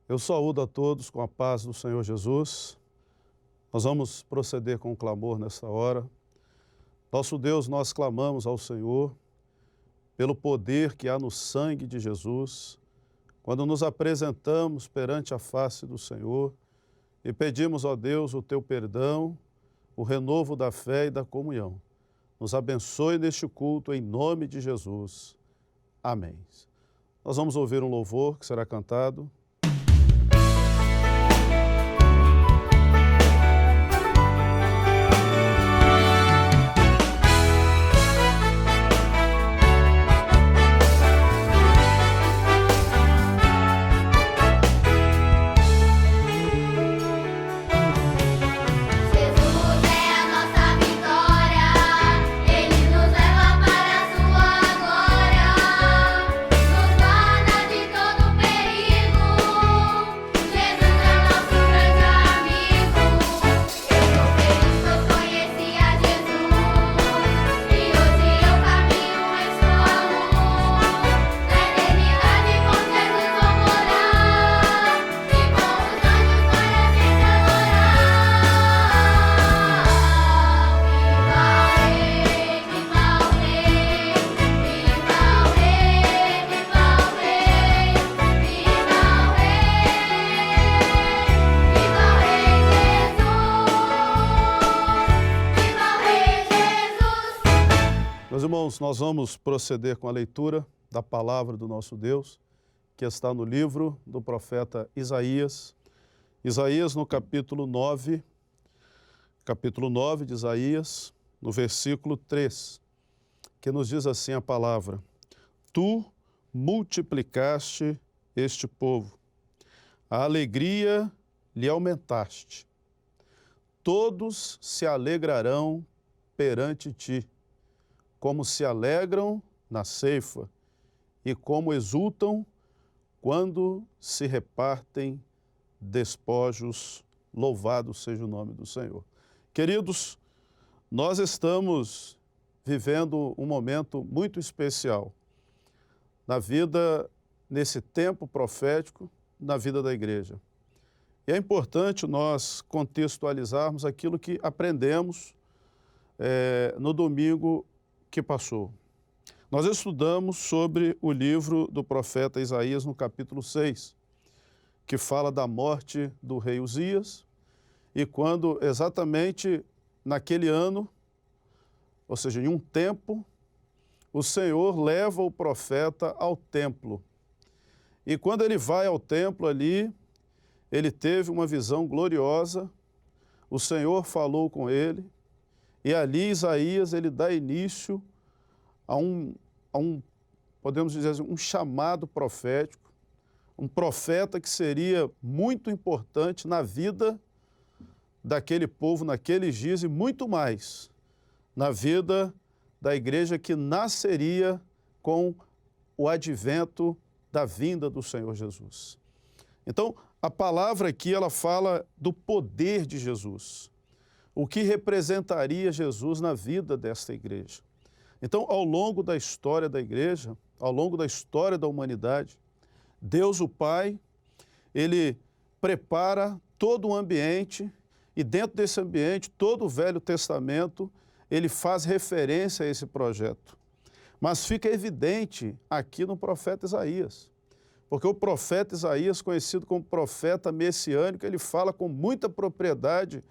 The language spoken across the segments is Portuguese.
Eu saúdo a todos com a paz do Senhor Jesus. Nós vamos proceder com o clamor nesta hora. Nosso Deus, nós clamamos ao Senhor pelo poder que há no sangue de Jesus, quando nos apresentamos perante a face do Senhor e pedimos, ó Deus, o teu perdão, o renovo da fé e da comunhão. Nos abençoe neste culto em nome de Jesus. Amém. Nós vamos ouvir um louvor que será cantado. Meus irmãos, nós vamos proceder com a leitura da palavra do nosso Deus, que está no livro do profeta Isaías. Isaías no capítulo 9 de Isaías, no versículo 3, que nos diz assim a palavra: Tu multiplicaste este povo, a alegria lhe aumentaste, todos se alegrarão perante ti, como se alegram na ceifa e como exultam quando se repartem despojos. Louvado seja o nome do Senhor. Queridos, nós estamos vivendo um momento muito especial na vida, nesse tempo profético, na vida da igreja. E é importante nós contextualizarmos aquilo que aprendemos no domingo que passou. Nós estudamos sobre o livro do profeta Isaías no capítulo 6, que fala da morte do rei Uzias, e quando exatamente naquele ano, ou seja, em um tempo, o Senhor leva o profeta ao templo. E quando ele vai ao templo ali, ele teve uma visão gloriosa, o Senhor falou com ele, e ali Isaías ele dá início a um, podemos dizer assim, um chamado profético, um profeta que seria muito importante na vida daquele povo naqueles dias e muito mais na vida da igreja que nasceria com o advento da vinda do Senhor Jesus. Então, a palavra aqui ela fala do poder de Jesus, o que representaria Jesus na vida desta igreja. Então, ao longo da história da igreja, ao longo da história da humanidade, Deus o Pai, ele prepara todo o ambiente e dentro desse ambiente, todo o Velho Testamento, ele faz referência a esse projeto. Mas fica evidente aqui no profeta Isaías, porque o profeta Isaías, conhecido como profeta messiânico, ele fala com muita propriedade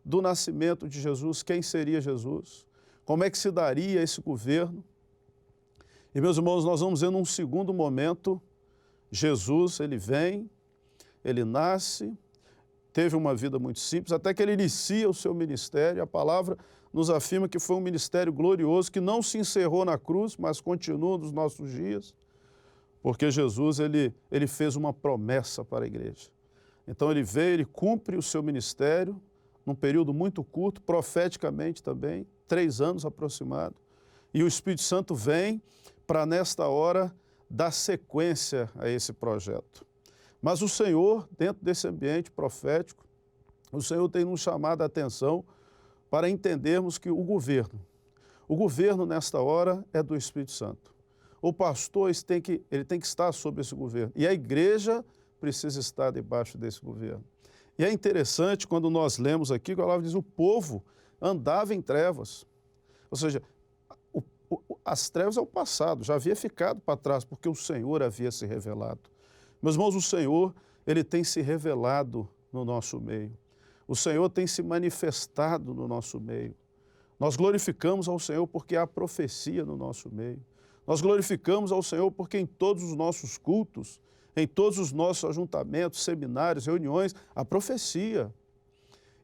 do nascimento de Jesus, quem seria Jesus, como é que se daria esse governo. E, meus irmãos, nós vamos ver num segundo momento, Jesus, ele vem, ele nasce, teve uma vida muito simples, até que ele inicia o seu ministério. A palavra nos afirma que foi um ministério glorioso, que não se encerrou na cruz, mas continua nos nossos dias, porque Jesus, ele fez uma promessa para a igreja. Então, ele veio, ele cumpre o seu ministério, num período muito curto, profeticamente também, 3 anos aproximado, e o Espírito Santo vem para, nesta hora, dar sequência a esse projeto. Mas o Senhor, dentro desse ambiente profético, o Senhor tem nos chamado a atenção para entendermos que o governo nesta hora é do Espírito Santo. O pastor ele tem que estar sob esse governo, e a igreja precisa estar debaixo desse governo. E é interessante quando nós lemos aqui, que a palavra diz, o povo andava em trevas. Ou seja, as trevas é o passado, já havia ficado para trás, porque o Senhor havia se revelado. Meus irmãos, o Senhor, Ele tem se revelado no nosso meio. O Senhor tem se manifestado no nosso meio. Nós glorificamos ao Senhor porque há profecia no nosso meio. Nós glorificamos ao Senhor porque em todos os nossos cultos, em todos os nossos ajuntamentos, seminários, reuniões, há profecia.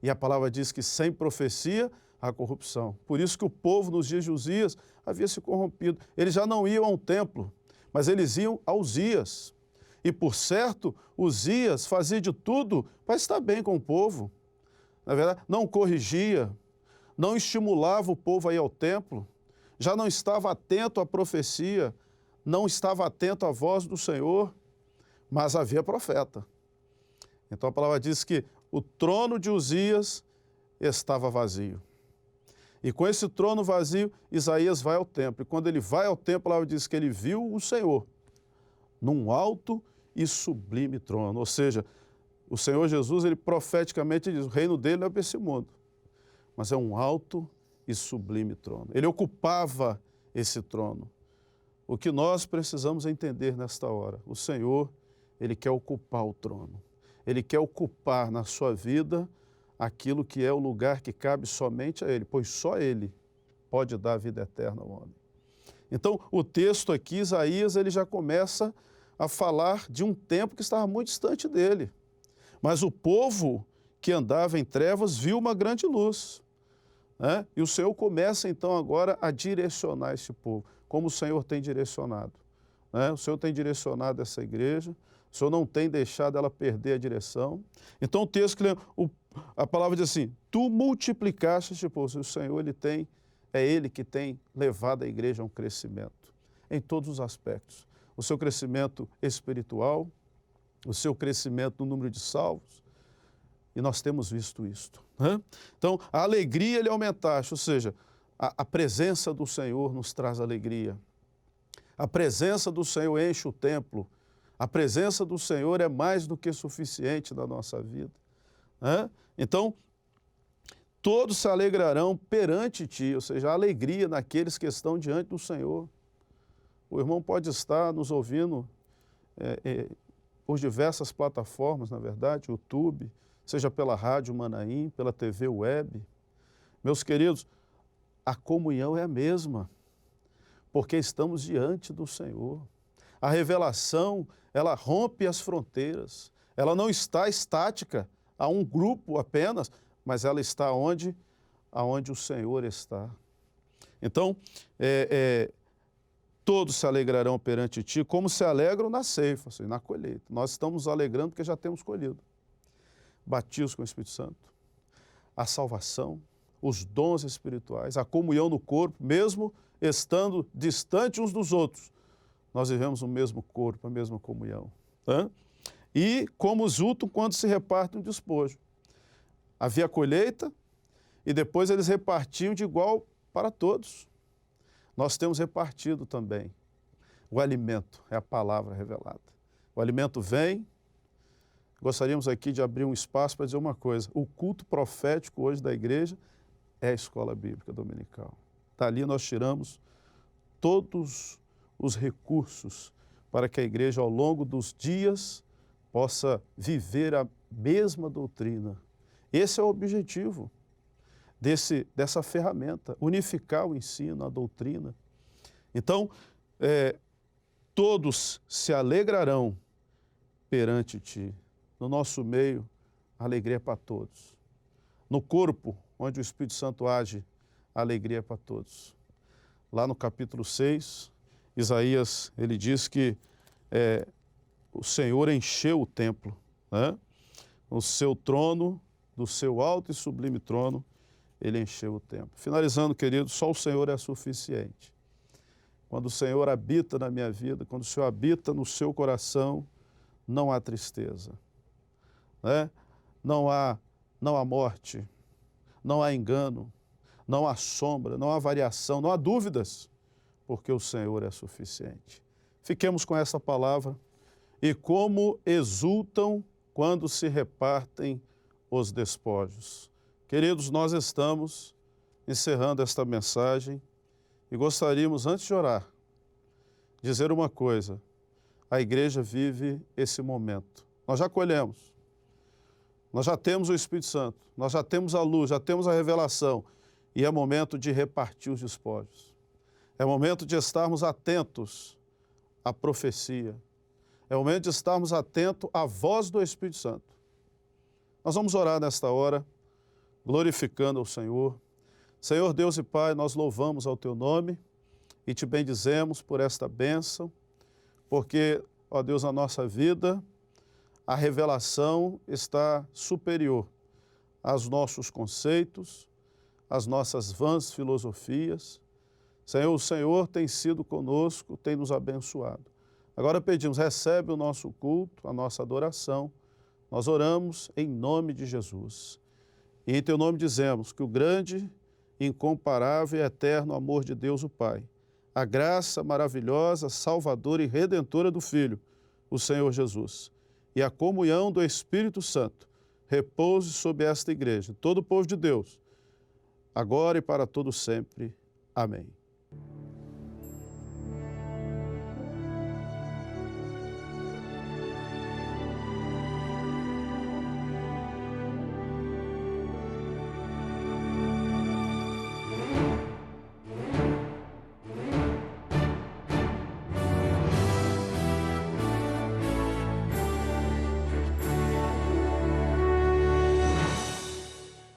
E a palavra diz que sem profecia há corrupção. Por isso que o povo nos dias de Uzias havia se corrompido. Eles já não iam ao templo, mas eles iam a Uzias. E por certo, Uzias fazia de tudo para estar bem com o povo. Na verdade, não corrigia, não estimulava o povo a ir ao templo, já não estava atento à profecia, não estava atento à voz do Senhor, mas havia profeta. Então a palavra diz que o trono de Uzias estava vazio. E com esse trono vazio, Isaías vai ao templo. E quando ele vai ao templo, a palavra diz que ele viu o Senhor num alto e sublime trono. Ou seja, o Senhor Jesus, ele profeticamente diz, o reino dele não é para esse mundo, mas é um alto e sublime trono. Ele ocupava esse trono. O que nós precisamos entender nesta hora, o Senhor, Ele quer ocupar o trono. Ele quer ocupar na sua vida aquilo que é o lugar que cabe somente a Ele, pois só Ele pode dar a vida eterna ao homem. Então, o texto aqui, Isaías, ele já começa a falar de um tempo que estava muito distante dele. Mas o povo que andava em trevas viu uma grande luz. Né? E o Senhor começa então agora a direcionar esse povo, como o Senhor tem direcionado. Né? O Senhor tem direcionado essa igreja, o Senhor não tem deixado ela perder a direção. Então o texto, a palavra diz assim, tu multiplicaste este povo. O Senhor, é Ele que tem levado a igreja a um crescimento, em todos os aspectos. O seu crescimento espiritual, o seu crescimento no número de salvos, e nós temos visto isto. Né? Então, a alegria ele aumentaste, ou seja, a presença do Senhor nos traz alegria. A presença do Senhor enche o templo. A presença do Senhor é mais do que suficiente na nossa vida. Né? Então, todos se alegrarão perante ti, ou seja, a alegria naqueles que estão diante do Senhor. O irmão pode estar nos ouvindo por diversas plataformas, na verdade, YouTube, seja pela Rádio Manaim, pela TV Web. Meus queridos, a comunhão é a mesma, porque estamos diante do Senhor. A revelação, ela rompe as fronteiras, ela não está estática a um grupo apenas, mas ela está aonde o Senhor está. Então, todos se alegrarão perante ti, como se alegram na ceifa, assim, na colheita. Nós estamos nos alegrando porque já temos colhido. Batismo com o Espírito Santo, a salvação, os dons espirituais, a comunhão no corpo, mesmo estando distante uns dos outros, nós vivemos o mesmo corpo, a mesma comunhão. Tá? E como os últimos quando se repartem o despojo. Havia colheita e depois eles repartiam de igual para todos. Nós temos repartido também. O alimento é a palavra revelada. O alimento vem. Gostaríamos aqui de abrir um espaço para dizer uma coisa. O culto profético hoje da igreja é a escola bíblica dominical. Dali nós tiramos todos os recursos para que a igreja, ao longo dos dias, possa viver a mesma doutrina. Esse é o objetivo dessa ferramenta, unificar o ensino, a doutrina. Então, todos se alegrarão perante ti. No nosso meio, a alegria é para todos. No corpo, onde o Espírito Santo age, a alegria é para todos. Lá no capítulo 6, Isaías, ele diz que o Senhor encheu o templo, né? O seu trono, do seu alto e sublime trono, ele encheu o templo. Finalizando, querido, só o Senhor é suficiente. Quando o Senhor habita na minha vida, quando o Senhor habita no seu coração, não há tristeza. Né? Não há morte, não há engano, não há sombra, não há variação, não há dúvidas, porque o Senhor é suficiente. Fiquemos com essa palavra e como exultam quando se repartem os despojos. Queridos, nós estamos encerrando esta mensagem e gostaríamos, antes de orar, dizer uma coisa: a igreja vive esse momento. Nós já colhemos, nós já temos o Espírito Santo, nós já temos a luz, já temos a revelação, e é momento de repartir os despojos. É momento de estarmos atentos à profecia. É momento de estarmos atentos à voz do Espírito Santo. Nós vamos orar nesta hora, glorificando ao Senhor. Senhor Deus e Pai, nós louvamos ao Teu nome e Te bendizemos por esta bênção, porque, ó Deus, na nossa vida, a revelação está superior aos nossos conceitos, às nossas vãs filosofias. Senhor, o Senhor tem sido conosco, tem nos abençoado. Agora pedimos, recebe o nosso culto, a nossa adoração. Nós oramos em nome de Jesus. E em Teu nome dizemos que o grande, incomparável e eterno amor de Deus o Pai, a graça maravilhosa, salvadora e redentora do Filho, o Senhor Jesus, e a comunhão do Espírito Santo repouse sobre esta igreja, todo o povo de Deus, agora e para todo sempre. Amém.